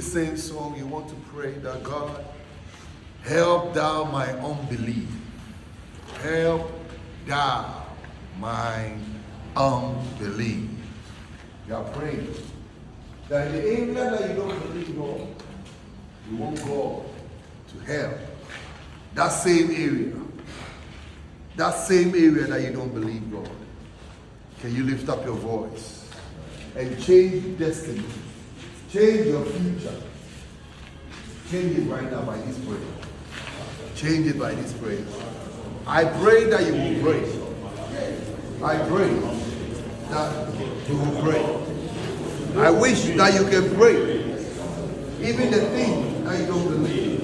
Same song, you want to pray that God, help thou my unbelief. Help thou my unbelief. You are praying that in the area that you don't believe God, you want God to help. That same area that you don't believe God. Can you lift up your voice and change destiny? Change your future. Change it right now by this prayer. Change it by this prayer. I pray that you will pray. I pray that you will pray. I wish that you can pray. Even the thing that you don't believe.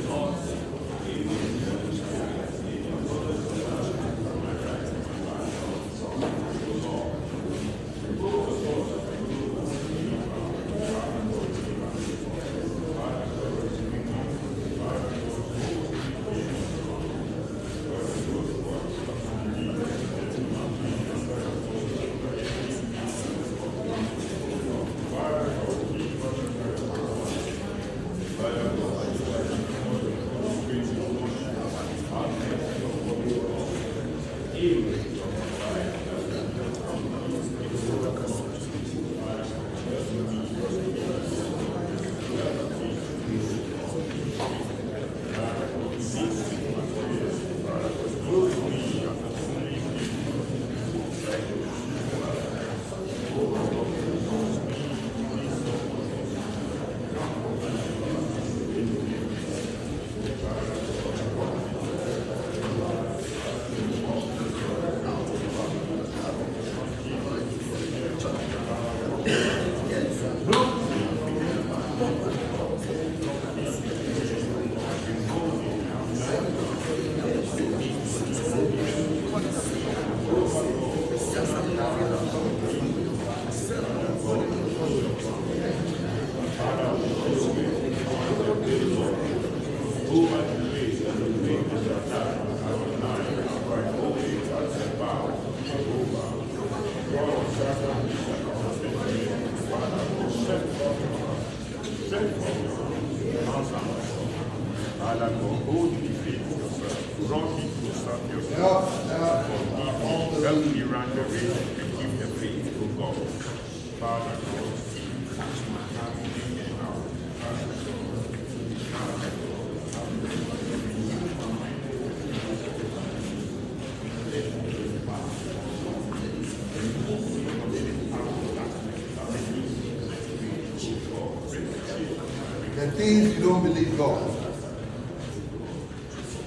The things you don't believe God.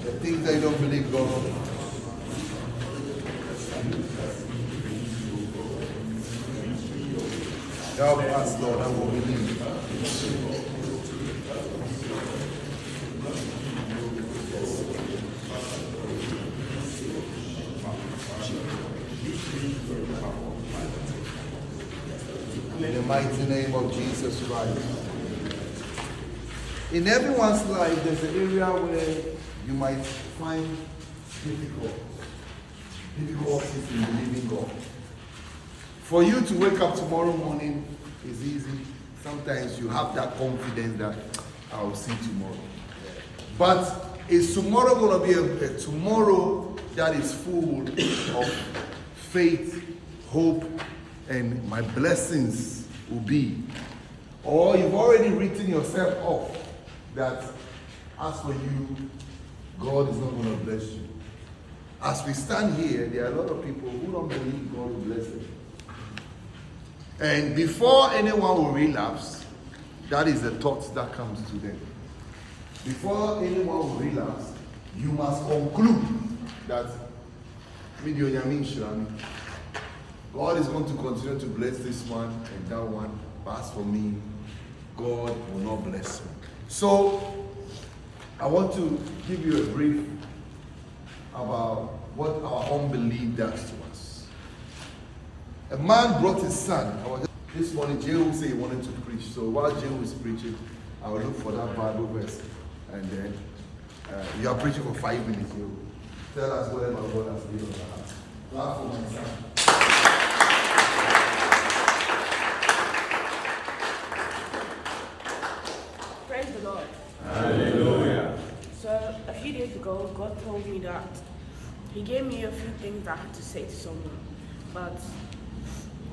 The things that you don't believe God. Help us, Lord, that will believe. In the mighty name of Jesus Christ. In everyone's life, there's an area where you might find difficulties in believing God. For you to wake up tomorrow morning is easy. Sometimes you have that confidence that I will see tomorrow. But is tomorrow going to be a tomorrow that is full of faith, hope, and my blessings will be? Or you've already written yourself off that as for you, God is not going to bless you. As we stand here, there are a lot of people who don't believe God will bless them. And before anyone will relapse, that is the thought that comes to them. Before anyone will relapse, you must conclude that God is going to continue to bless this one and that one, but as for me, God will not bless me. So, I want to give you a brief about what our unbelief does to us. A man brought his son. This morning, Jehu said he wanted to preach. So while Jehu is preaching, I will look for that Bible verse. And then you are preaching for 5 minutes. You tell us whatever God has given us. Clap for my son. Praise the Lord. Hallelujah. So a few days ago, God told me that He gave me a few things that I had to say to someone, but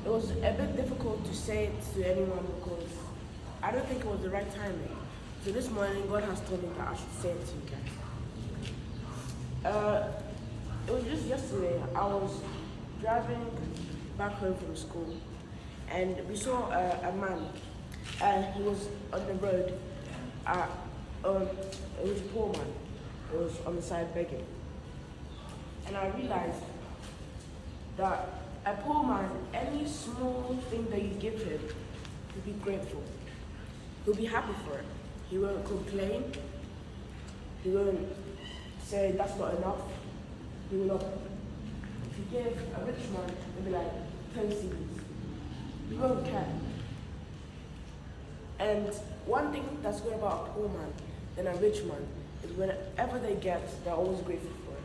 it was a bit difficult to say it to anyone because I don't think it was the right timing. So this morning, God has told me that I should say it to you guys. It was just yesterday. I was driving back home from school, and we saw a man. He was on the road. It was a poor man. He was on the side begging. And I realized that a poor man, any small thing that you give him, he'll be grateful. He'll be happy for it. He won't complain. He won't say that's not enough. He will not. If you give a rich man, he'll be like 10 CDs. He won't care. And one thing that's good about a poor man than a rich man is whenever they get, they're always grateful for it.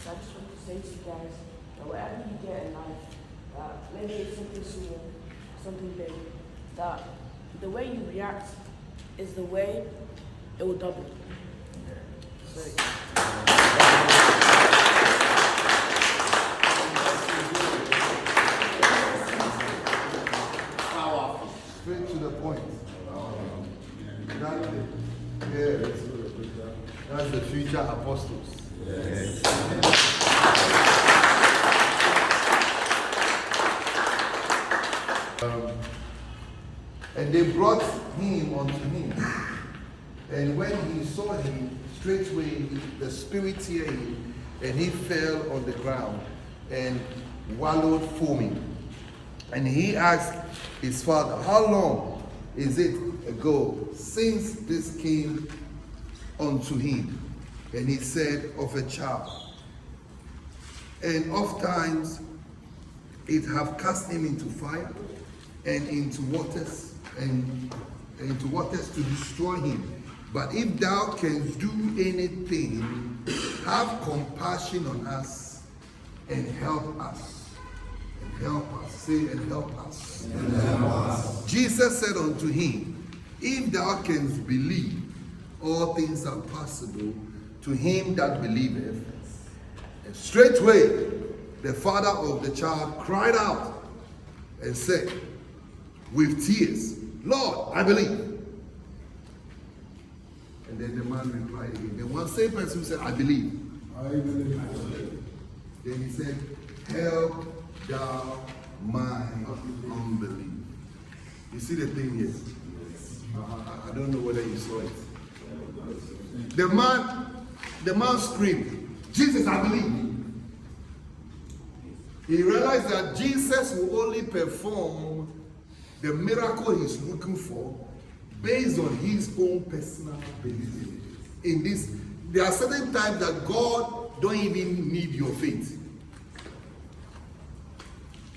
So I just want to say to you guys that whatever you get in life, that maybe it's something small, something big, that the way you react is the way it will double. So, Straight to the point. That's the future apostles. Yes. And they brought him unto him. And when he saw him, straightway the spirit teared him, and he fell on the ground and wallowed foaming. And he asked his father, how long is it ago since this came unto him? And he said, of a child. And oft times it have cast him into fire and into waters to destroy him. But if thou canst do anything, have compassion on us and help us. And help us. Say, and help us. And help us. Jesus said unto him, if thou canst believe, all things are possible to him that believeth. And straightway the father of the child cried out and said with tears, Lord, I believe. And then the man replied again. The one same person who said, I believe. I believe. Then he said, help thou my unbelief. You see the thing here? I don't know whether you saw it. The man screamed, Jesus, I believe. He realized that Jesus will only perform the miracle he's looking for based on his own personal belief. In this, there are certain times that God don't even need your faith.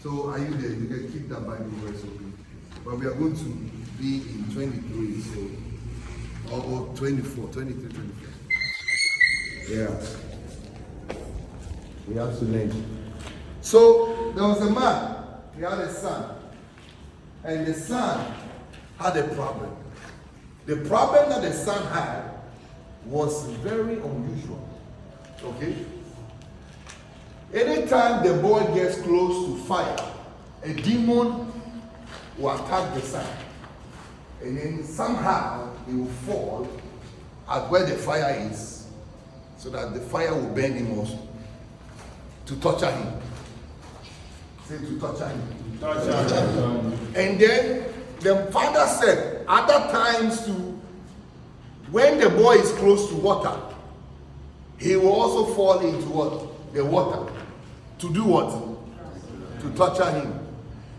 So are you there? You can keep that Bible verse open. But we are going to be in 23, so or 24, 23, 24. Yeah. We have to learn. So there was a man, he had a son. And the son had a problem. The problem that the son had was very unusual. Okay? Anytime the boy gets close to fire, a demon will attack the son. And then somehow he will fall at where the fire is. so that the fire will burn him also. To torture him. Say to torture him. And then the father said, other times too, when the boy is close to water, he will also fall into what? The water. To do what? To torture him.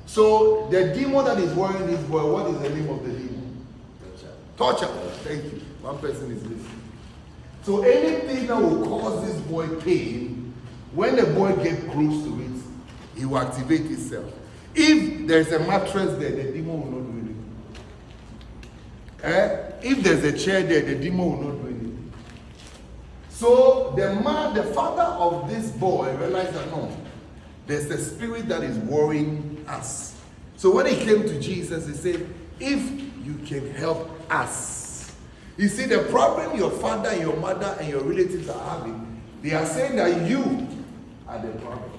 So the demon that is worrying this boy, what is the name of the demon? Torture. Thank you. One person is listening. So anything that will cause this boy pain, when the boy gets close to it, he will activate itself. If there's a mattress there, the demon will not do anything. If there's a chair there, the demon will not do anything. So the father of this boy realized that no, there's a spirit that is worrying us. So when he came to Jesus, he said, if you can help us. You see, the problem your father, your mother, and your relatives are having, they are saying that you are the problem.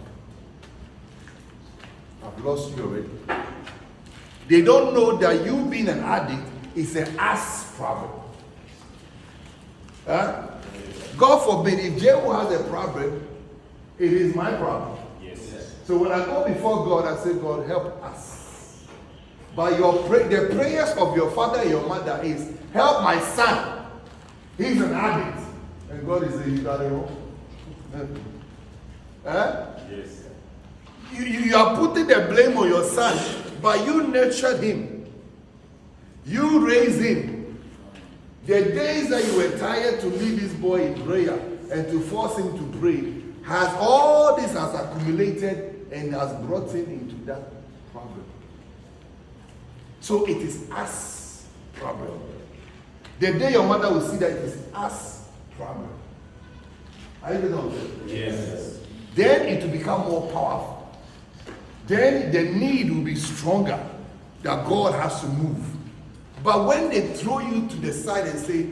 I've lost you already. They don't know that you being an addict is an us problem. God forbid, if Jehu has a problem, it is my problem. Yes. So when I go before God, I say, God, help us. But the prayers of your father and your mother is, help my son. He's an addict. And God is saying, you got it wrong. Yes. You are putting the blame on your son, but you nurtured him. You raised him. The days that you were tired to lead this boy in prayer and to force him to pray, all this has accumulated and has brought him into that problem. So it is us problem. The day your mother will see that it is us problem. Are you getting what? Yes. Then it will become more powerful. Then the need will be stronger that God has to move. But when they throw you to the side and say,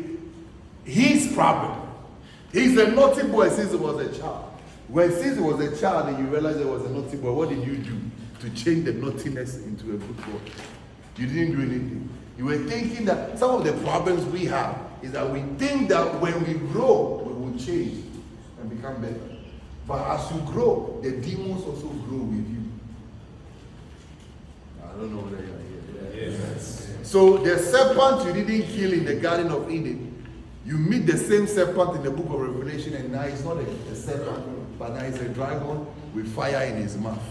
his problem, he's a naughty boy since he was a child. Since he was a child and you realize he was a naughty boy, what did you do to change the naughtiness into a good boy? You didn't do anything. You were thinking that some of the problems we have is that we think that when we grow, we will change and become better. But as you grow, the demons also grow with you. I don't know whether you are here. Yes. So the serpent you didn't kill in the Garden of Eden, you meet the same serpent in the book of Revelation, and now it's not a serpent, but now it's a dragon with fire in his mouth.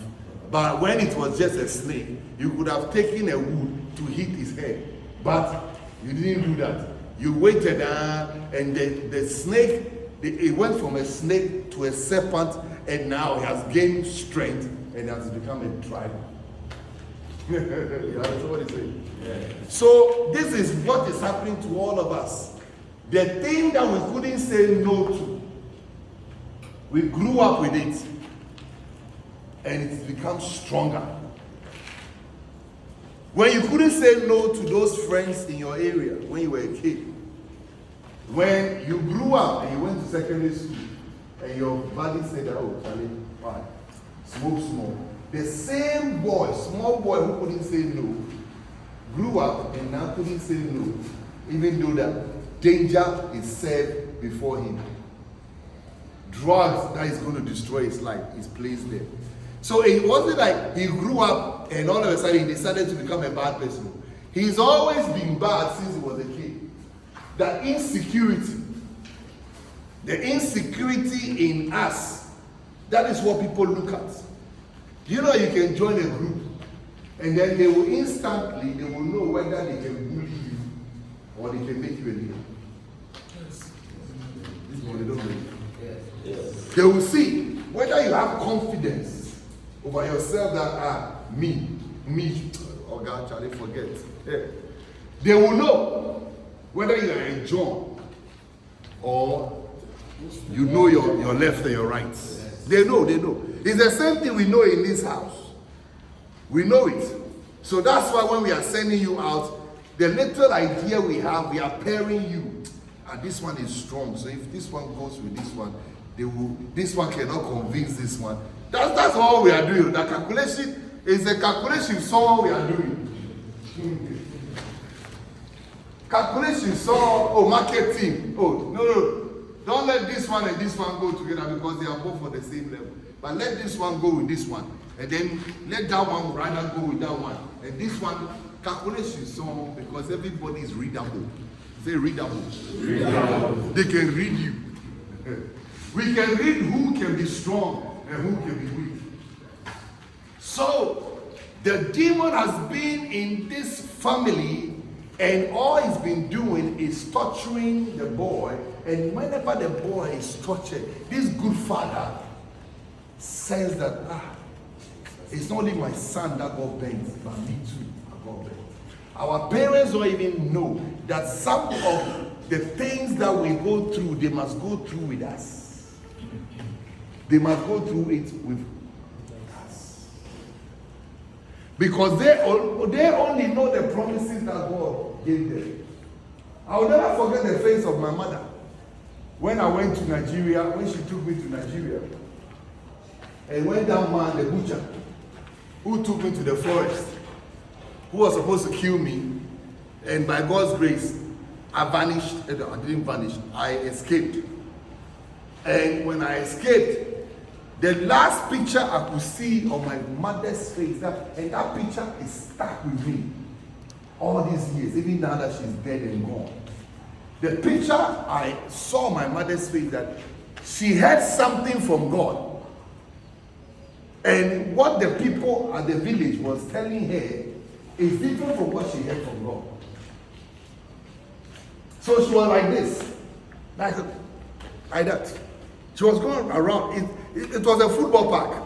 But when it was just a snake, you could have taken a wood to hit his head. But you didn't do that. You waited and the snake, it went from a snake to a serpent, and now it has gained strength and has become a dragon. That's what he's saying. Yeah. So this is what is happening to all of us. The thing that we couldn't say no to, we grew up with it, and it's become stronger. When you couldn't say no to those friends in your area when you were a kid, when you grew up and you went to secondary school, and your buddy said, oh, Charlie, why? Smoke small. The same boy, small boy who couldn't say no, grew up and now couldn't say no, even though that danger is set before him. Drugs that is going to destroy his life is placed there. So it wasn't like he grew up and all of a sudden he decided to become a bad person. He's always been bad since he was a kid. That insecurity, the insecurity in us, that is what people look at. You know, you can join a group and then they will know whether they can bully you or they can make you a leader. Yes. This one they don't make. Yes. They will see whether you have confidence over yourself that me, oh God, Charlie, forget. Yeah. They will know whether you are a John or you know your left and your right. Yes. They know. It's the same thing we know in this house. We know it. So that's why when we are sending you out, the little idea we have, we are pairing you. And this one is strong. So if this one goes with this one, this one cannot convince this one. That's all we are doing. The calculation is the calculation song we are doing. Calculation song, market team. No. don't let this one and this one go together because they are both for the same level. But let this one go with this one. And then let that one rather go with that one. And this one, calculation song because everybody is readable. Say readable. Readable. They can read you. We can read who can be strong and who can be weak. So, the demon has been in this family and all he's been doing is torturing the boy. And whenever the boy is tortured, this good father says that, it's not only my son that got bent, but me too, I got bent. Our parents don't even know that some of the things that we go through, they must go through with us. They must go through it with us. Because they only know the promises that God gave them. I will never forget the face of my mother. When I went to Nigeria, when she took me to Nigeria, and when that man, the butcher, who took me to the forest, who was supposed to kill me, and by God's grace, I vanished. I didn't vanish, I escaped. And when I escaped, the last picture I could see on my mother's face, and that picture is stuck with me all these years, even now that she's dead and gone. The picture I saw my mother's face, that she had something from God. And what the people at the village was telling her is different from what she heard from God. So she was like this, like that. She was going around. It was a football park.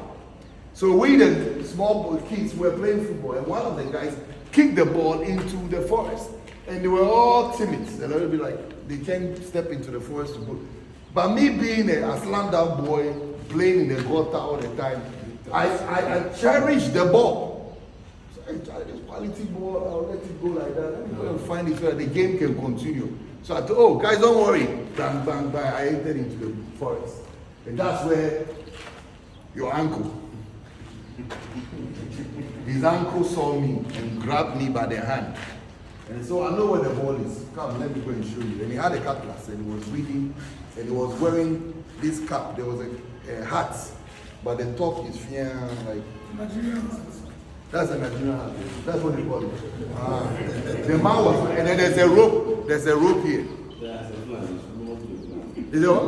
So we, the small kids, were playing football, and one of the guys kicked the ball into the forest. And they were all timid. A little bit like they can't step into the forest to go. But me being a Atlanta boy, playing in the gutter all the time, I cherished the ball. So I tried this quality ball, I'll let it go like that. Let me go and find it so that the game can continue. So I thought, oh, guys, don't worry. Bang, bang, bang. I entered into the forest. And that's where your uncle, his uncle saw me and grabbed me by the hand. And so I know where the ball is. Come, let me go and show you. And he had a cutlass and he was reading and he was wearing this cap. There was a hat, but the top is like Nigerian hat. That's a Nigerian hat. That's what they call it. The man was, and then there's a rope. There's a rope here. Is it what?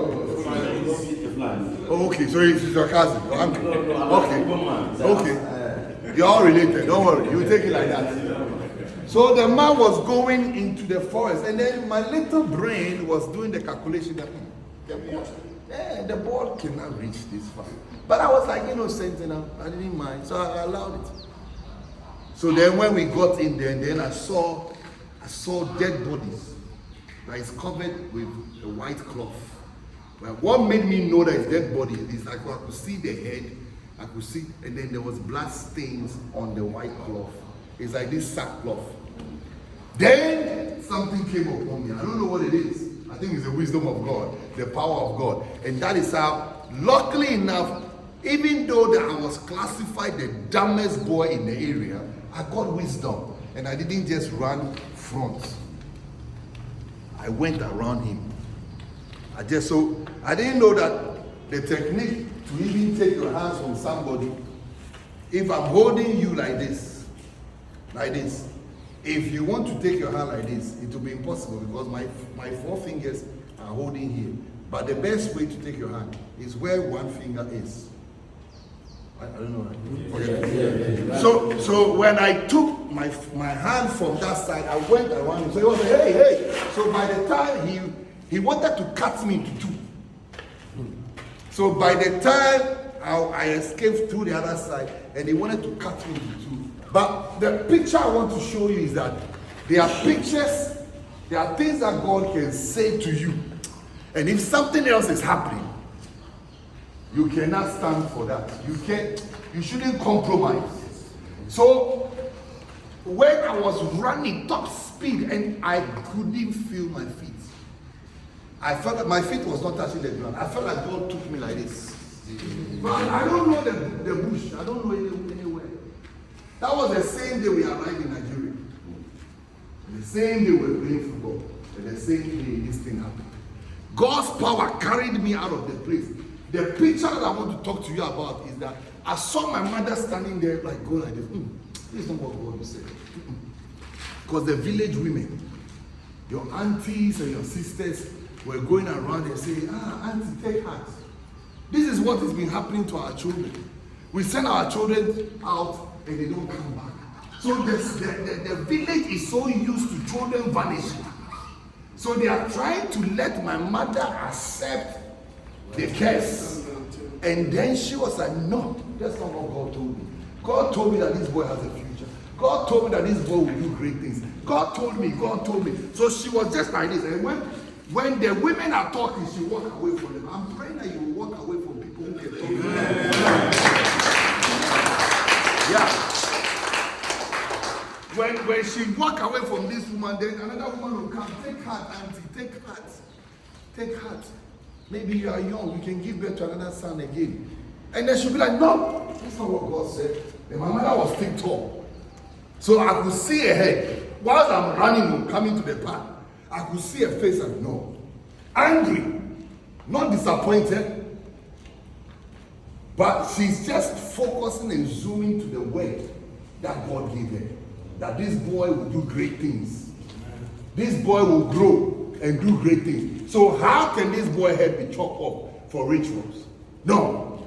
Oh, okay, so he's your cousin, your uncle. Okay. You're all related, don't worry. You take it like that. So the man was going into the forest, and then my little brain was doing the calculation that the ball cannot reach this far. But I was like innocent, I didn't mind, so I allowed it. So then when we got in there, and then I saw dead bodies that is covered with a white cloth. But what made me know that it's dead body is like I could see the head, I could see, and then there was blood stains on the white cloth. It's like this sackcloth. Then something came upon me. I don't know what it is. I think it's the wisdom of God, the power of God. And that is how, luckily enough, even though that I was classified the dumbest boy in the area, I got wisdom. And I didn't just run front. I went around him. I didn't know that the technique to even take your hands from somebody, if I'm holding you like this, if you want to take your hand like this, it will be impossible because my 4 fingers are holding here. But the best way to take your hand is where one finger is. I don't know. Right? So when I took my hand from that side, I went around him. So he was like, hey. So by the time he wanted to cut me into 2. So by the time I escaped through the other side, and he wanted to cut me into 2. But the picture I want to show you is that there are pictures, there are things that God can say to you. And if something else is happening, you cannot stand for that. You shouldn't compromise. So when I was running top speed and I couldn't feel my feet, I felt that my feet was not touching the ground. I felt like God took me like this. But I don't know the bush. I don't know anywhere. That was the same day we arrived in Nigeria. And the same day we were playing football. And the same day this thing happened. God's power carried me out of the place. The picture that I want to talk to you about is that I saw my mother standing there like going like this. This is not what God said. Because the village women, your aunties and your sisters were going around and saying, auntie, take heart. This is what has been happening to our children. We send our children out and they don't come back. So the village is so used to children vanishing. So they are trying to let my mother accept the curse. And then she was like, no, that's not what God told me. God told me that this boy has a future. God told me that this boy will do great things. God told me. So she was just like this. And when the women are talking, she walk away from them. I'm praying that you will walk away from people who can talk to you. Yeah. When she walk away from this woman, then another woman will come. Take heart, auntie. Take heart. Take heart. Maybe you are young. You can give birth to another son again. And then she'll be like, no, that's not what God said. And my mother was thick tall. So I could see her head. Whilst I'm running or coming to the park, I could see her face and no. Angry. Not disappointed. But she's just focusing and zooming to the word that God gave her. That this boy will do great things. This boy will grow and do great things. So how can this boy head be chopped off for rituals? No.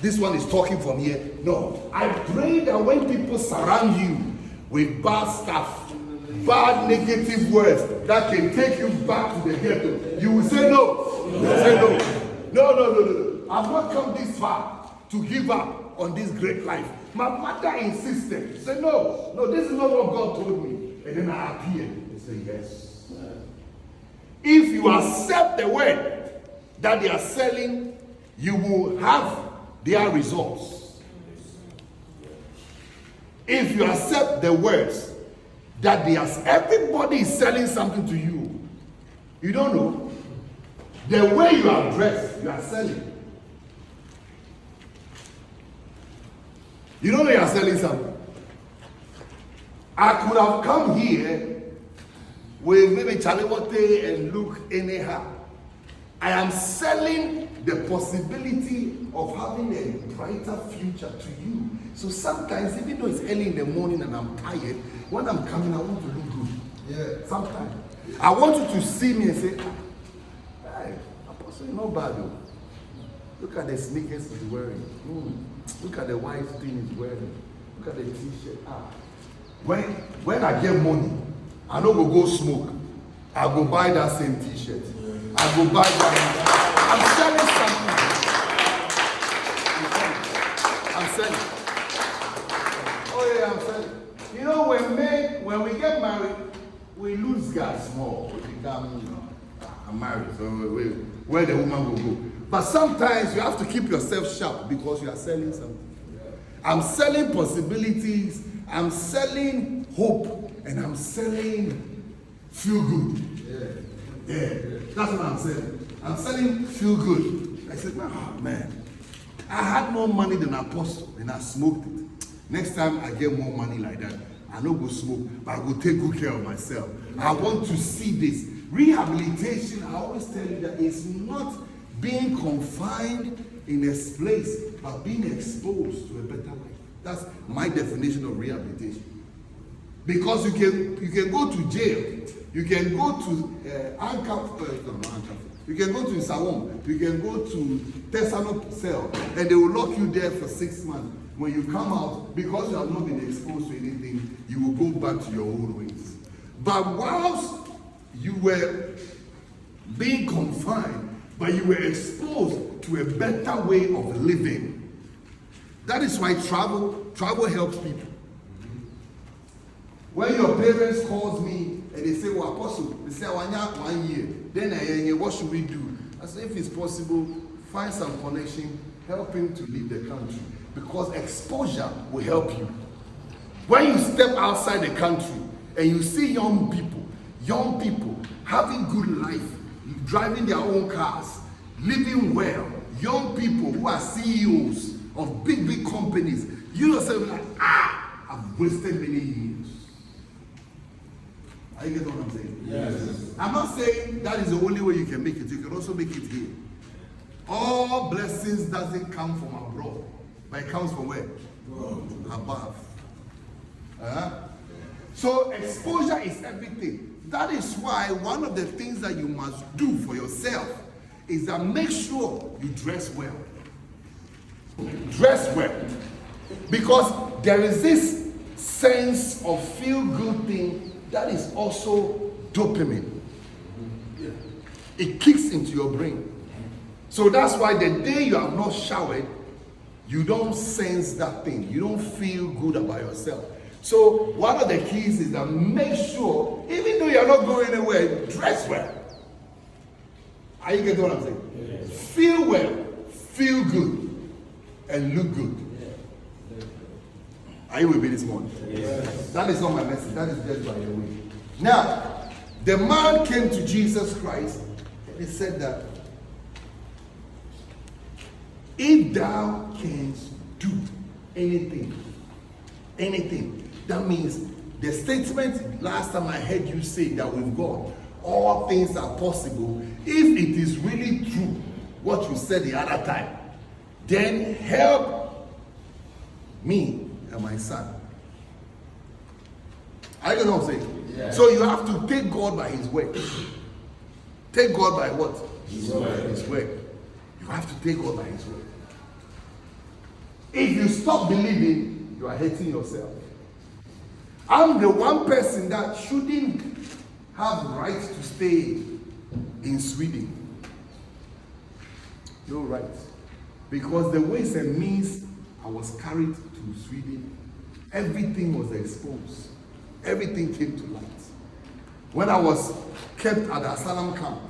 This one is talking from here. No. I pray that when people surround you with bad stuff, bad negative words that can take you back to the ghetto, you will say no. You will say no. No. I've not come this far to give up on this great life. My mother insisted. She said, no, this is not what God told me. And then I appeared and said, yes. If you accept the word that they are selling, you will have their results. If you accept the words that they are, everybody is selling something to you. You don't know. The way you are dressed, you are selling. You know you are selling something. I could have come here with maybe Chalewote and look anyhow. I am selling the possibility of having a brighter future to you. So sometimes, even though it's early in the morning and I'm tired, when I'm coming, I want to look good. Yeah. Sometimes. I want you to see me and say, hey, Apostle, you're not bad though. Look at the sneakers he's wearing. Look at the white thing he's wearing. Look at the t-shirt. When I get money, I don't go smoke. I go buy that same t-shirt. I go buy that. I'm selling. Oh yeah, I'm selling. You know, when we get married, we lose gas more. We become, I'm married, so where the woman will go. But sometimes you have to keep yourself sharp because you are selling something. I'm selling possibilities, I'm selling hope, and I'm selling feel good. Yeah. That's what I'm selling. I'm selling feel good. I said, man, I had more money than Apostle, and I smoked it. Next time I get more money like that, I don't go smoke, but I will take good care of myself. I want to see this. Rehabilitation, I always tell you that it's not being confined in a place, but being exposed to a better life. That's my definition of rehabilitation. Because you can go to jail, you can go to you can go to Sawam, you can go to Tesano cell, and they will lock you there for 6 months. When you come out, because you have not been exposed to anything, you will go back to your old ways. But whilst you were being confined, but you were exposed to a better way of living. That is why travel helps people. When your parents calls me and they say, well, Apostle, they say, 1 year, then what should we do? I say, if it's possible, find some connection, help him to leave the country. Because exposure will help you. When you step outside the country and you see young people having good life, driving their own cars, living well, young people who are CEOs of big companies, you yourself like, I've wasted many years. Are you getting what I'm saying? Yes. I'm not saying that is the only way you can make it. You can also make it here. All blessings doesn't come from abroad, but it comes from where? Above. So exposure is everything. That is why one of the things that you must do for yourself is that make sure you dress well. Dress well. Because there is this sense of feel-good thing that is also dopamine. It kicks into your brain. So that's why the day you have not showered, you don't sense that thing. You don't feel good about yourself. So one of the keys is that make sure, even though you're not going anywhere, dress well. Are you getting what I'm saying? Yes. Feel well, feel good, and look good. Are you with me this morning? Yes. That is not my message. That is just by the way. Now, the man came to Jesus Christ and he said that if thou canst do anything, that means the statement last time I heard you say that with God, all things are possible. If it is really true, what you said the other time, then help me and my son. I don't know what I'm saying. Yeah. So you have to take God by his word. Take God by what? His word. His word. You have to take God by his word. If you stop believing, you are hating yourself. I'm the one person that shouldn't have right to stay in Sweden. No right. Because the ways and means I was carried to Sweden, everything was exposed. Everything came to light. When I was kept at the asylum camp,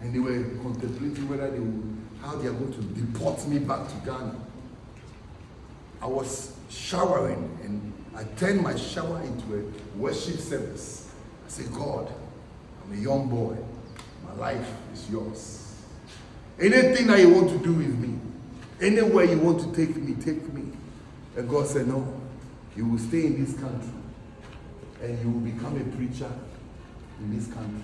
and they were contemplating whether how they are going to deport me back to Ghana, I was showering and I turned my shower into a worship service. I said, God, I'm a young boy. My life is yours. Anything that you want to do with me, anywhere you want to take me, take me. And God said, no, you will stay in this country and you will become a preacher in this country.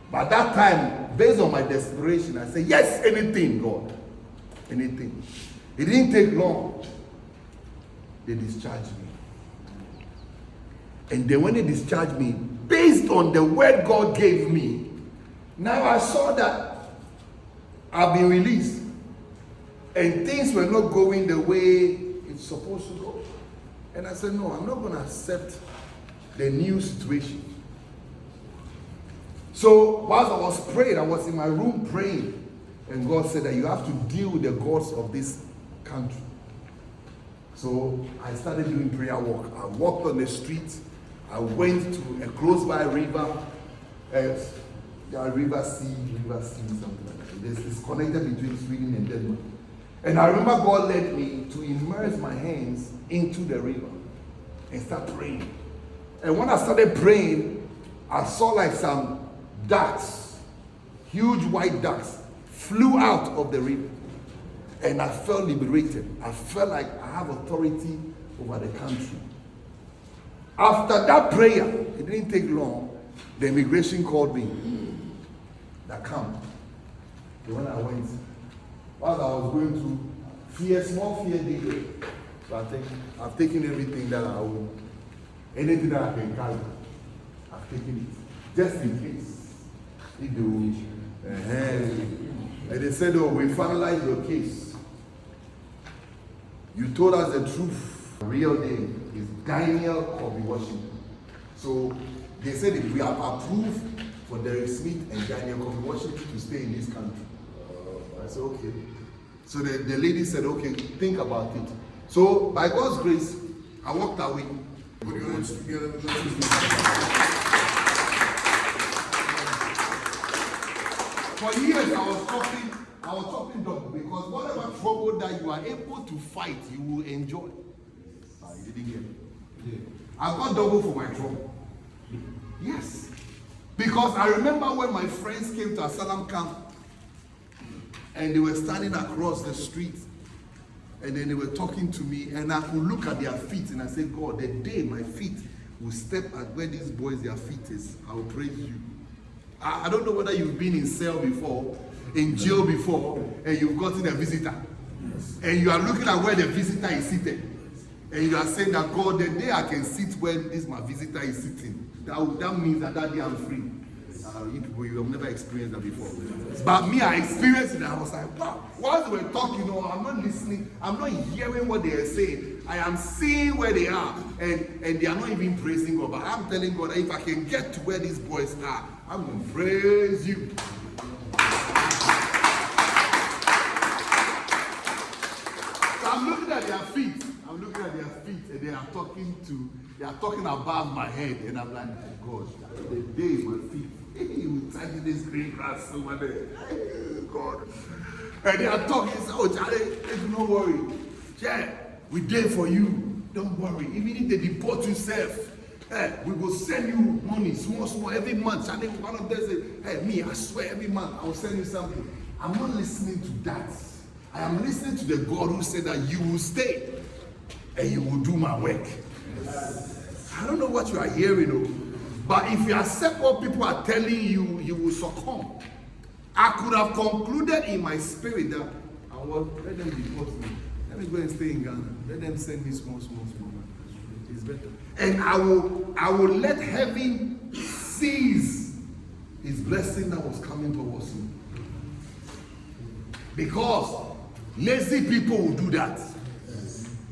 But at that time, based on my desperation, I said, yes, anything, God. Anything. It didn't take long. They discharged me. And then when they discharged me, based on the word God gave me, now I saw that I've been released. And things were not going the way it's supposed to go. And I said, no, I'm not going to accept the new situation. So whilst I was praying, I was in my room praying. And God said that you have to deal with the gods of this country. So I started doing prayer walk. I walked on the street. I went to a close by river, River Sea, something like that. It's connected between Sweden and Denmark. And I remember God led me to immerse my hands into the river and start praying. And when I started praying, I saw like some ducks, huge white ducks, flew out of the river. And I felt liberated. I felt like I have authority over the country. After that prayer, it didn't take long, the immigration called me. That come. So when I went, while I was going through small fear day. So I think I've taken everything that I will, anything that I can carry, I've taken it. Just in case. And they said, oh, we finalized your case. You told us the truth. The real name is Kelvin Cobi Washington. So they said if we have approved for Derek Smith and Kelvin Cobi Washington to stay in this country. I said, okay. So the lady said, okay, think about it. So by God's grace, I walked away. Put your hands together. For years I was talking double because whatever trouble that you are able to fight, you will enjoy. You didn't get it. Yeah. I got double for my trouble. Yes. Because I remember when my friends came to Asylum camp and they were standing across the street and then they were talking to me and I could look at their feet and I said, God, the day my feet will step at where these boys, their feet is, I will praise you. I don't know whether you've been in cell before, in jail before, and you've gotten a visitor. And you are looking at where the visitor is seated. And you are saying that, God, the day I can sit where this my visitor is sitting, that means that day I'm free. You people, you have never experienced that before. But me, I experienced it. I was like, wow. Once they were talking, I'm not listening. I'm not hearing what they are saying. I am seeing where they are. And they are not even praising God. But I'm telling God that if I can get to where these boys are, I'm going to praise you. So I'm looking at their feet. And they are talking above my head. And I'm like, God, the day my feet, you touch this green grass over there. God. And they are talking, oh, Charlie, don't worry. Yeah, we're there for you. Don't worry. Even if they deport yourself, we will send you money, small, every month. Charlie, one of them said, hey, me, I swear, every month I will send you something. I'm not listening to that. I am listening to the God who said that you will stay and you will do my work. I don't know what you are hearing, but if you accept what people are telling you, you will succumb. I could have concluded in my spirit that I will let them deport me. Let me go and stay in Ghana. Let them send me small. It's better. And I will let heaven seize his blessing that was coming towards me. Because lazy people will do that.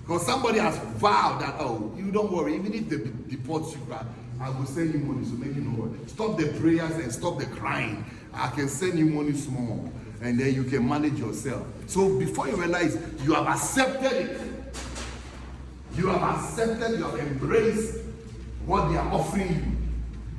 Because somebody has vowed that, oh, you don't worry, even if they deport you, I will send you money, so make you no worry. Stop the prayers and stop the crying. I can send you money small, and then you can manage yourself. So before you realize, you have accepted it. You have accepted, you have embraced what they are offering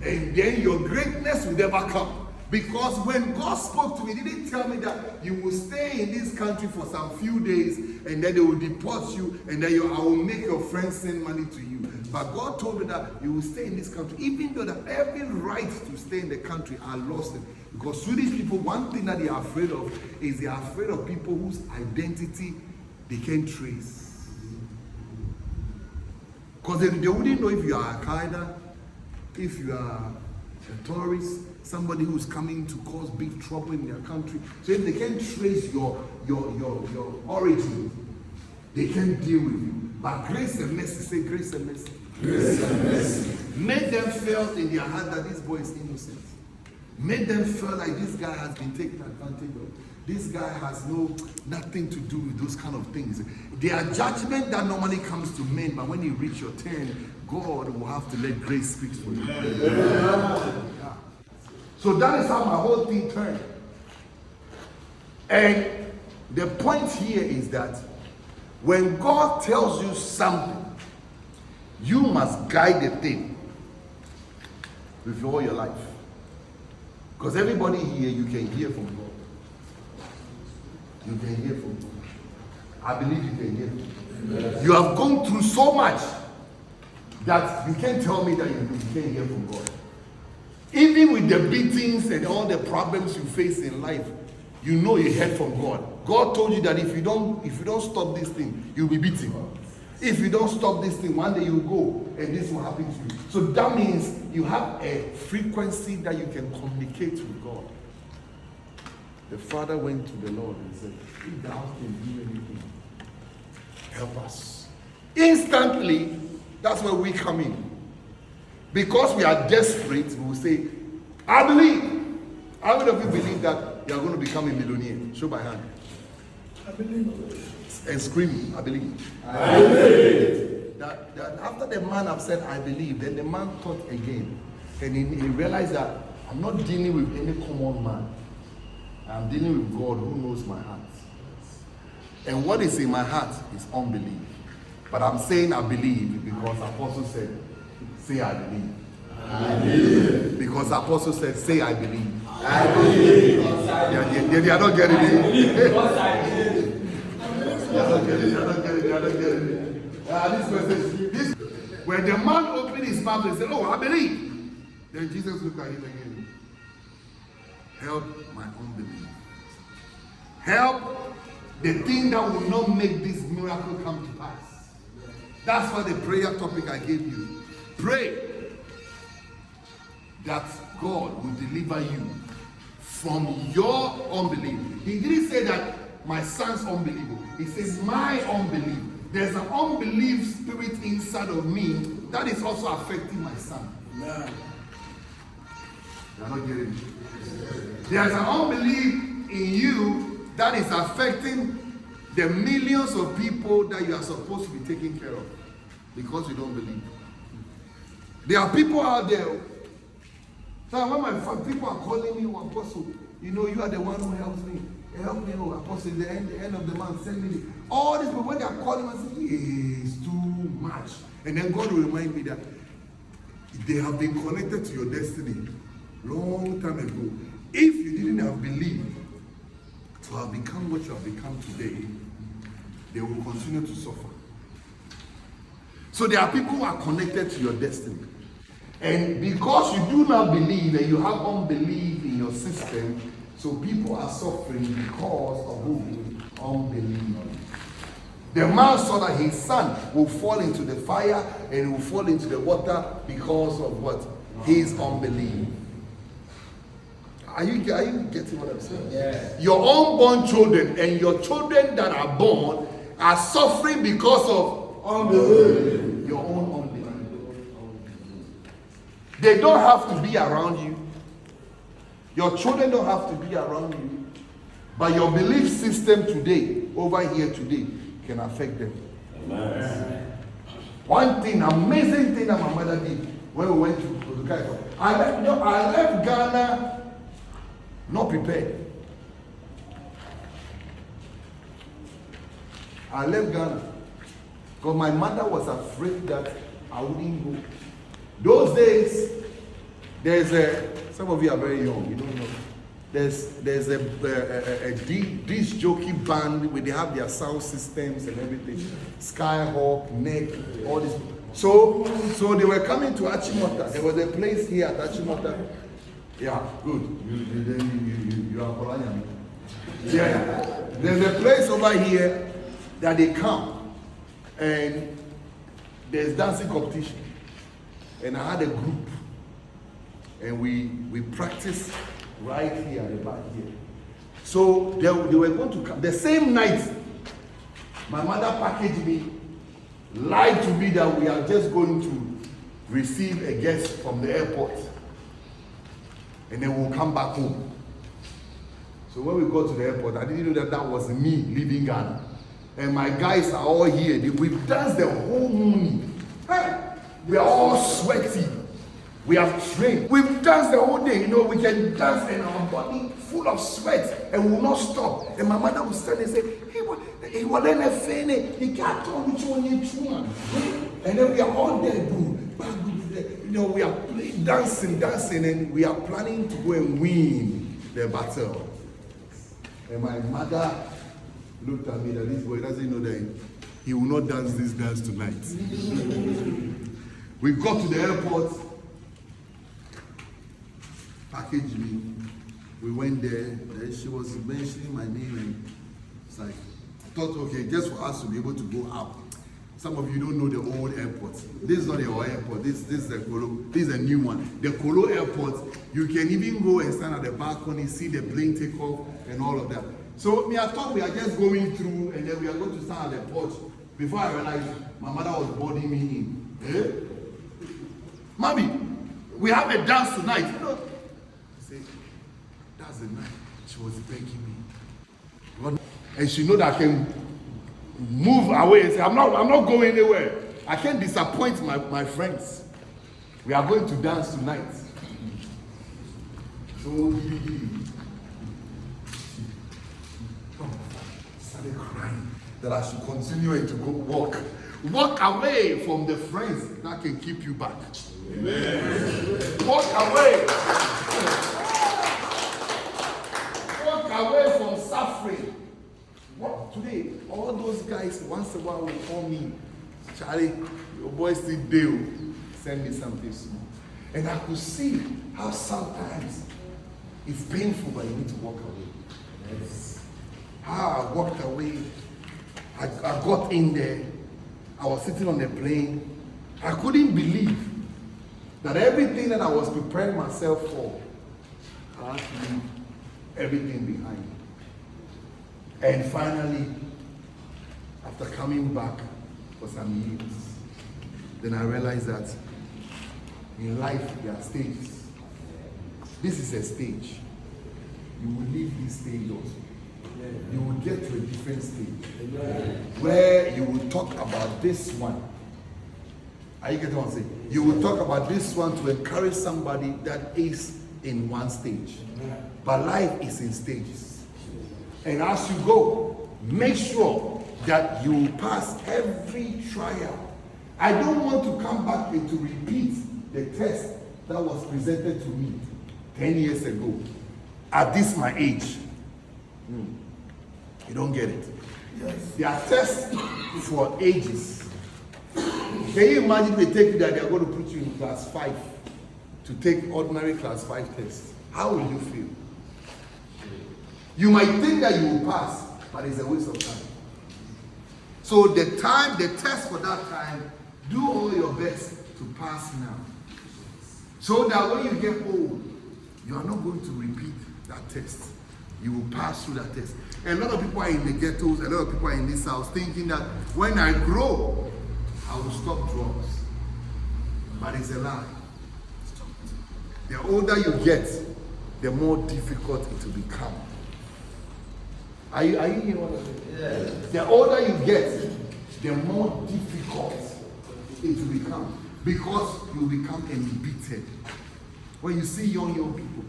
you. And then your greatness will never come. Because when God spoke to me, He didn't tell me that you will stay in this country for some few days and then they will deport you and then I will make your friends send money to you. But God told me that you will stay in this country, even though that every right to stay in the country are lost. Because Swedish people, one thing that they are afraid of is they are afraid of people whose identity they can't trace. Because they wouldn't know if you are Al-Qaeda, if you are a terrorist, somebody who's coming to cause big trouble in their country. So if they can't trace your origin, they can't deal with you. But grace and mercy, say grace and mercy. Grace and mercy. Made them feel in their heart that this boy is innocent. Made them feel like this guy has been taken advantage of. This guy has nothing to do with those kind of things. There are judgment that normally comes to men, but when you reach your turn, God will have to let grace speak for you. Yeah. So that is how my whole thing turned. And the point here is that when God tells you something, you must guide the thing with all your life. Because everybody here, you can hear from God. You can hear from God. I believe you can hear from God. You have gone through so much that you can't tell me that you can't hear from God. Even with the beatings and all the problems you face in life, you know you heard from God. God told you that if you don't stop this thing, you'll be beaten. If you don't stop this thing, one day you'll go and this will happen to you. So that means you have a frequency that you can communicate with God. The father went to the Lord and said, if thou can do anything, help us. Instantly, that's where we come in. Because we are desperate, we will say, I believe. How many of you believe that you are going to become a millionaire? Show by hand. I believe. And scream, I believe. I believe. That after the man have said, I believe, then the man thought again. And he realized that I'm not dealing with any common man. I'm dealing with God who knows my heart. And what is in my heart is unbelief. But I'm saying I believe because Apostle said, say I believe. I believe. Because Apostle said, say I believe. I believe. They are not getting it. Because I believe. They are not getting it. This message, when the man opened his mouth and said, oh, I believe. Then Jesus looked at him again. Help my unbelief. Help the thing that will not make this miracle come to pass. That's why the prayer topic I gave you. Pray that God will deliver you from your unbelief. He didn't say that my son's unbelief. He says my unbelief. There's an unbelief spirit inside of me that is also affecting my son. Amen. You're not getting it. There's an unbelief in you that is affecting the millions of people that you are supposed to be taking care of because you don't believe. There are people out there. So when my people are calling me, oh, Apostle, you know, you are the one who helps me. Help me, oh, Apostle, the end of the month, send me all these people. When they are calling, I say, it's too much. And then God will remind me that they have been connected to your destiny long time ago. If you didn't have believed to have become what you have become today, they will continue to suffer. So there are people who are connected to your destiny. And because you do not believe and you have unbelief in your system, so people are suffering because of who? Unbelief. The man saw that his son will fall into the fire and will fall into the water because of what? His unbelief. Are you getting what I'm saying? Yes. Your unborn children and your children that are born are suffering because of Unbelief. your own unbelief. They don't have to be around you. Your children don't have to be around you. But your belief system today, over here today, can affect them. Amen. One thing, amazing thing that my mother did when we went to Cairo. I left Ghana not prepared. I left Ghana because my mother was afraid that I wouldn't go. Those days, there's some of you are very young, you don't know. There's a disc jockey band where they have their sound systems and everything. Skyhawk, Neck, all this. So they were coming to Achimota. There was a place here at Achimota. Yeah, good. You are Polanian. Yeah. There's a place over here that they come and there's dancing competition. And I had a group and we practiced right here at the back here. So they were going to come. The same night, my mother packaged me, lied to me that we are just going to receive a guest from the airport. And then we'll come back home. So when we got to the airport, I didn't know that was me leaving Ghana. And my guys are all here. We've danced the whole morning. We are all sweaty. We have trained. We've danced the whole day. You know, we can dance and our body full of sweat and will not stop. And my mother will stand and say, he was in a fan, he can't tell which one you choose. And then we are all there, you know, we are playing, dancing, and we are planning to go and win the battle. And my mother looked at me that this boy doesn't know that he will not dance this dance tonight. We got to the airport, packaged me. We went there. Then she was mentioning my name, and it's like, I thought, okay, just for us to be able to go up. Some of you don't know the old airport. This is not the old airport. This is the Kolo. This is a new one. The Kolo airport, you can even go and stand at the balcony, see the plane take off and all of that. So I thought we are just going through, and then we are going to stand at the porch. Before I realized, my mother was boarding me in. Mommy, we have a dance tonight. You know, I said, that's the night. She was begging me. And she know that I can move away and say, I'm not going anywhere. I can't disappoint my friends. We are going to dance tonight. So started crying that I should continue and to go walk away from the friends that can keep you back. Amen. Walk away. Walk away from suffering. Today, all those guys once in a while will call me, Charlie, your boy still deal. Send me something small. And I could see how sometimes it's painful, but you need to walk away. Yes. How I walked away, I got in there, I was sitting on the plane, I couldn't believe That everything that I was preparing myself for, I had to leave everything behind. And finally, after coming back for some years, then I realized that in life there are stages. This is a stage. You will leave this stage also. You will get to a different stage where you will talk about this one. Are you getting what I'm saying? You will talk about this one to encourage somebody that is in one stage. But life is in stages. And as you go, make sure that you pass every trial. I don't want to come back and to repeat the test that was presented to me 10 years ago. At this my age. You don't get it. Yes. There are tests for ages. Can you imagine they take you that they are going to put you in class 5 to take ordinary class 5 tests? How will you feel? You might think that you will pass, but it's a waste of time. So the test for that time, do all your best to pass now. So that when you get old, you are not going to repeat that test. You will pass through that test. A lot of people are in the ghettos, a lot of people are in this house thinking that when I grow, I will stop drugs. But it's a lie. The older you get, the more difficult it will become. Are you hearing what I'm saying? Yes. The older you get, the more difficult it will become. Because you become embittered. When you see young people,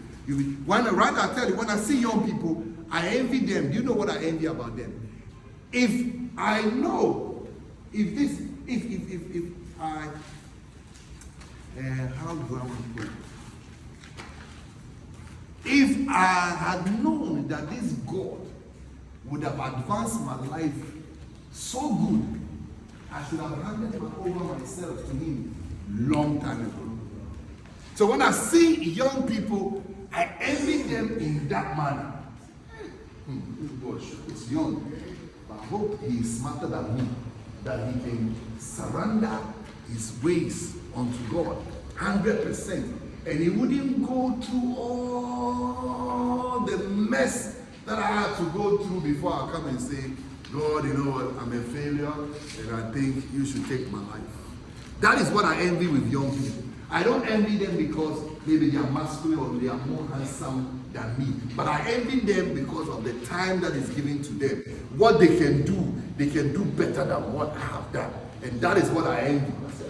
I tell you, when I see young people, I envy them. Do you know what I envy about them? If I know, how do I want to put it? If I had known that this God would have advanced my life so good, I should have handed over myself to Him long time ago. So when I see young people, I envy them in that manner. Gosh, it's young, but I hope he is smarter than me, that he can surrender his ways unto God 100%, and he wouldn't go through all the mess that I had to go through before I come and say, God, you know what, I'm a failure, and I think you should take my life. That is what I envy with young people. I don't envy them because maybe they are masculine or they are more handsome than me. But I envy them because of the time that is given to them. What they can do better than what I have done. And that is what I envy. I say,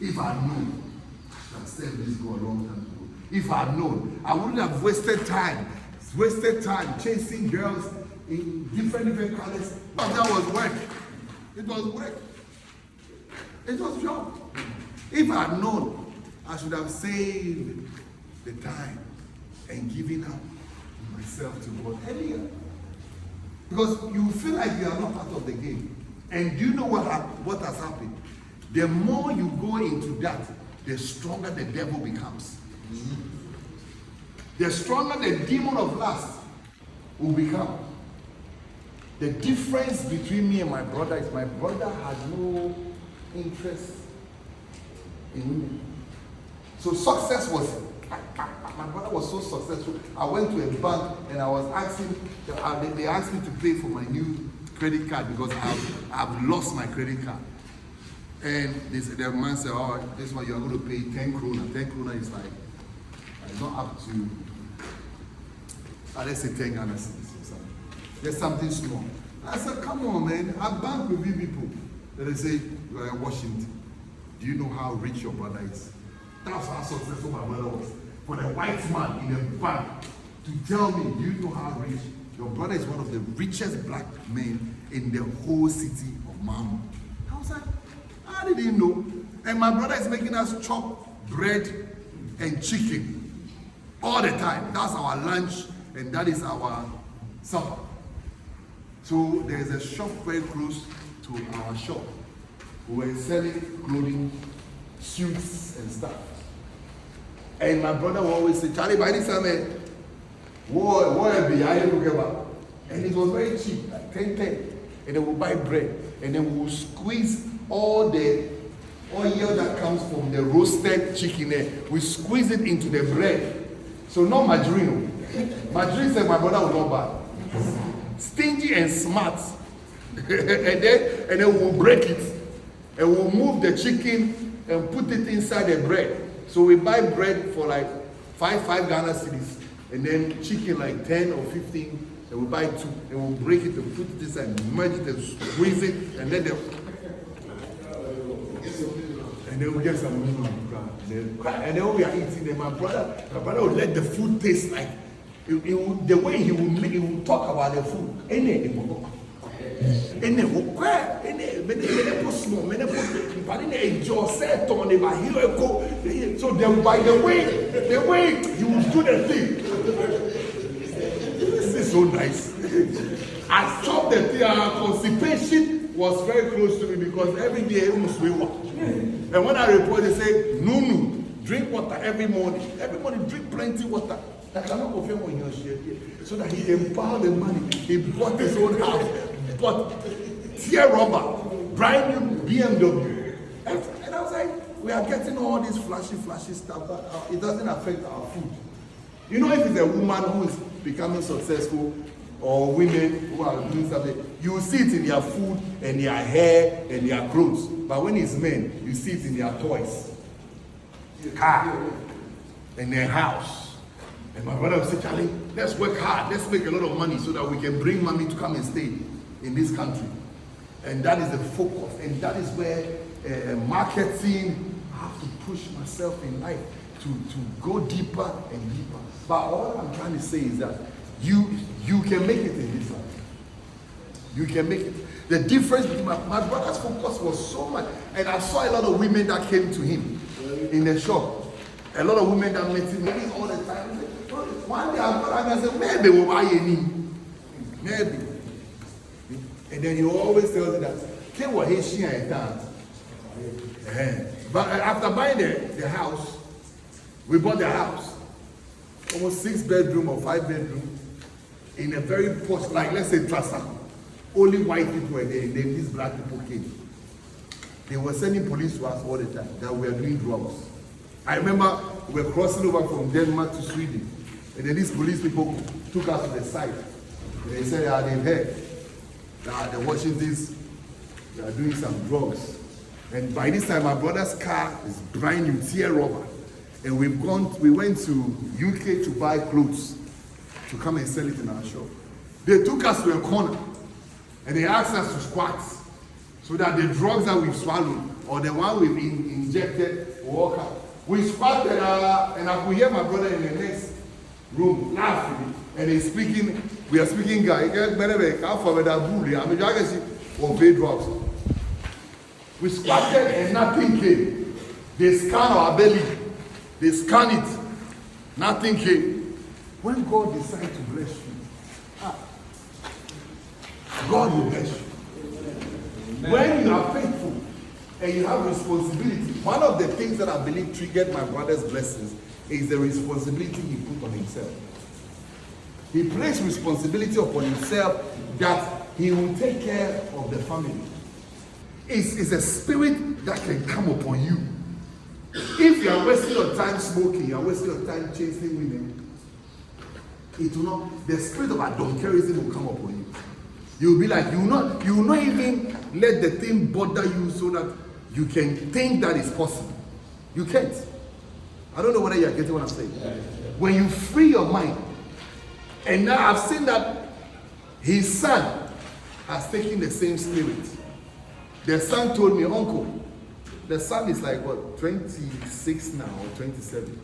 if I had known, I would have said this God a long time ago. If I had known, I wouldn't have wasted time chasing girls in different colors. But that was work. It was work. It was job. If I had known, I should have saved the time and given up myself to God earlier. Because you feel like you are not part of the game. And do you know what has happened? The more you go into that, the stronger the devil becomes. The stronger the demon of lust will become. The difference between me and my brother is my brother had no interest in women. So success was, my brother was so successful. I went to a bank and I was asking, they asked me to pay for my new credit card because I've lost my credit card. And the man said, oh, this one you are going to pay 10 krona. 10 krona is like, it's not up to, let's say 10 Ghana cedis or something. There's something small. I said, come on, man, I bank with you people. Then they say, you are in Washington. Do you know how rich your brother is? That's how successful my brother was. For the white man in a bank to tell me, do you know how rich? Your brother is one of the richest black men in the whole city of Mama. I was like, I didn't know. And my brother is making us chop bread and chicken all the time. That's our lunch and that is our supper. So there's a shop very close to our shop. We were selling clothing, suits and stuff. And my brother will always say, Charlie, by this time, and it was very cheap, like 10. And then we'll buy bread. And then we'll squeeze all the oil that comes from the roasted chicken there. We squeeze it into the bread. So not margarine. Margarine said my brother will not buy. Stingy and smart. and then we'll break it. And we'll move the chicken and put it inside the bread. So we buy bread for like 5 Ghana cedis. And then chicken like 10 or 15. And we buy 2. And we'll break it and put it inside and merge it and squeeze it. And then we get some meat and then we are eating them. My brother will let the food taste like the way he will talk about the food. So then by the way he will do the thing. This is so nice. I stopped the thing. Constipation was very close to me because every day I must wake up. And when I report, they say, no, drink water every morning. Every morning, drink plenty water. I cannot confirm on your share. So that he empowered the money. He bought his own house. But tear rubber, brand new BMW. And I was like, we are getting all this flashy stuff. But it doesn't affect our food. You know, if it's a woman who is becoming successful, or women who are doing something, you see it in their food and their hair and their clothes. But when it's men, you see it in their toys, car, and their house. And my brother would say, Charlie, let's work hard. Let's make a lot of money so that we can bring mommy to come and stay in this country. And that is the focus. And that is where marketing, I have to push myself in life to go deeper and deeper. But all I'm trying to say is that you can make it in this life. You can make it. The difference between my brother's focus was so much. And I saw a lot of women that came to him in the shop. A lot of women that met him maybe all the time. One day I said, maybe we'll buy any. Maybe. And then he always tells you that, Ken was Haitian and that. But after buying the house, we bought the house. Almost 6 bedroom or 5 bedroom. In a very posh, like let's say Trasa. Only white people were there, and then these black people came. They were sending police to us all the time that we were doing drugs. I remember we were crossing over from Denmark to Sweden, and then these police people took us to the side. And they said, they've heard that the Washingtons are doing some drugs. And by this time, my brother's car is brand new, tear rubber. And we went to UK to buy clothes to come and sell it in our shop. They took us to a corner and they asked us to squat so that the drugs that we've swallowed or the one we've injected will walk out. We squatted and I could hear my brother in the next room laughing and he's speaking, we are speaking guy, drugs. We squatted and nothing came. They scanned our belly. They scan it. Nothing came. When God decides to bless you, God will bless you. When you are faithful and you have responsibility, one of the things that I believe triggered my brother's blessings is the responsibility he put on himself. He placed responsibility upon himself that he will take care of the family. It's a spirit that can come upon you. If you are wasting your time smoking, you are wasting your time chasing women, it will not, the spirit of adulterism will come upon you. You will be like, you will not even let the thing bother you so that you can think that it's possible. You can't. I don't know whether you are getting what I'm saying. When you free your mind, and now I've seen that his son has taken the same spirit. The son told me, Uncle, the son is like what, 26 now or 27.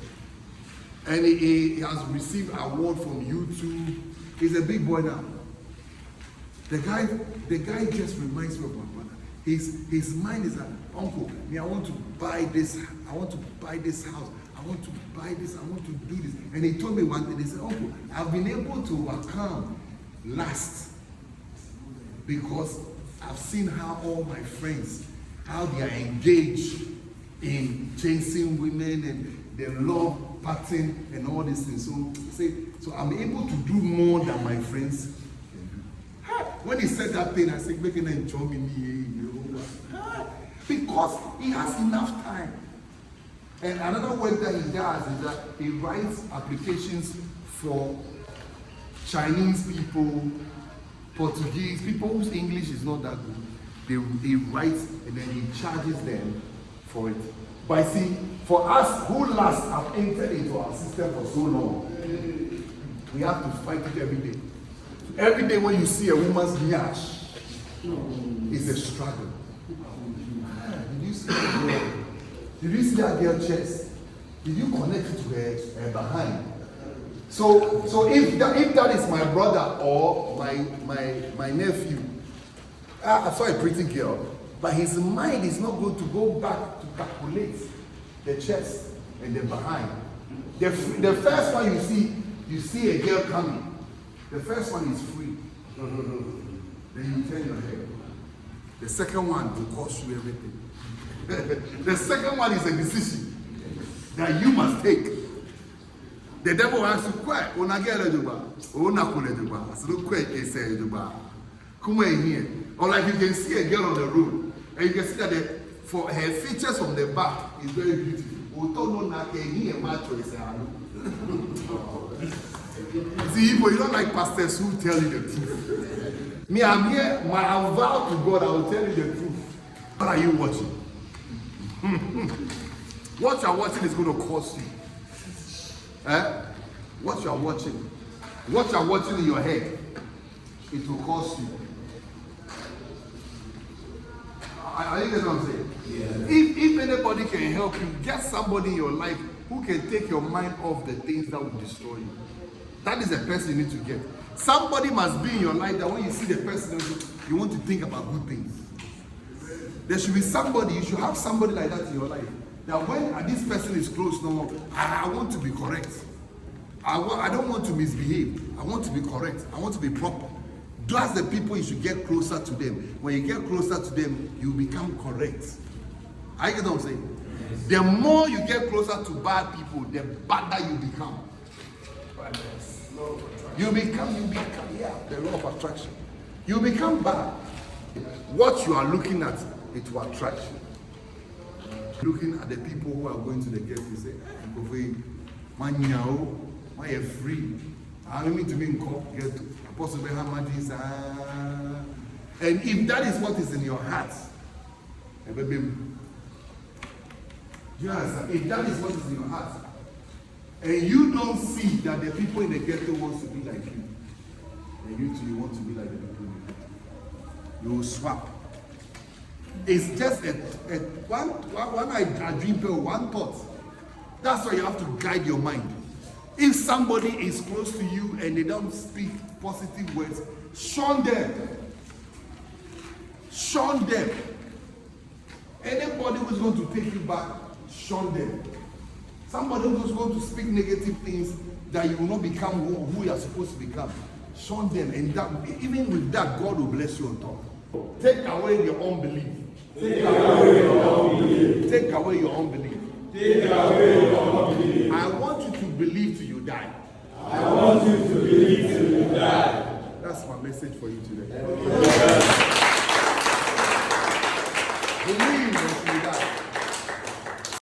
And he has received an award from YouTube. He's a big boy now. The guy just reminds me of my brother. His mind is like, Uncle, I want to buy this. I want to buy this house. I want to buy this. I want to do this. And he told me one thing. He said, Uncle, I've been able to overcome lust because I've seen how all my friends, how they are engaged in chasing women and they love pattern and all these things. So I'm able to do more than my friends can do. When he said that thing, I said, make an enjoy me. Because he has enough time. And another work that he does is that he writes applications for Chinese people, Portuguese, people whose English is not that good. He writes and then he charges them for it. But see, for us who last have entered into our system for so long, we have to fight it every day. Every day when you see a woman's nyash, it's a struggle. Did you see that girl? Did you see that girl's chest? Did you connect it to her behind? So if that is my brother or my nephew, I saw a pretty girl, but his mind is not going to go back to calculate the chest and the behind. The first one you see a girl coming. The first one is free. Then you turn your head. The second one will cost you everything. The second one is a decision that you must take. The devil asks you, "Why? Ona get eligible? Ona eligible?" I said, "Why is eligible? Come here." Or like you can see a girl on the road, and you can see that for her features from the back is very beautiful. See, but you don't like pastors who tell you the truth. Me, I'm here, I'm vowed to God, I will tell you the truth. What are you watching? What you're watching is going to cost you. What you're watching in your head, it will cost you. Are you getting what I'm saying? Yeah. If anybody can help you, get somebody in your life who can take your mind off the things that will destroy you. That is the person you need to get. Somebody must be in your life that when you see the person, you want to think about good things. There should be somebody, you should have somebody like that in your life. That when this person is close, no, I want to be correct. I don't want to misbehave. I want to be correct. I want to be proper. That's the people you should get closer to them. When you get closer to them, you become correct. I get what I'm saying? Yes. The more you get closer to bad people, the badder you become. You become, the law of attraction. You become bad. What you are looking at, it will attract you. Looking at the people who are going to the gate, you say, why are free? I don't mean to be in court, get possibly how much is, and if that is what is in your heart, if that is what is in your heart, and you don't see that the people in the ghetto want to be like you, and you too want to be like the people in the ghetto, you will swap. It's just one dream pill, one thought. That's why you have to guide your mind. If somebody is close to you and they don't speak positive words, shun them. Shun them. Anybody who's going to take you back, shun them. Somebody who's going to speak negative things that you will not become who you are supposed to become, shun them. And that, even with that, God will bless you on top. Take away your unbelief. Take away your unbelief. Take away your unbelief. Take away your unbelief. I want you to believe till you die. I want you to believe till you die. That's my message for you today.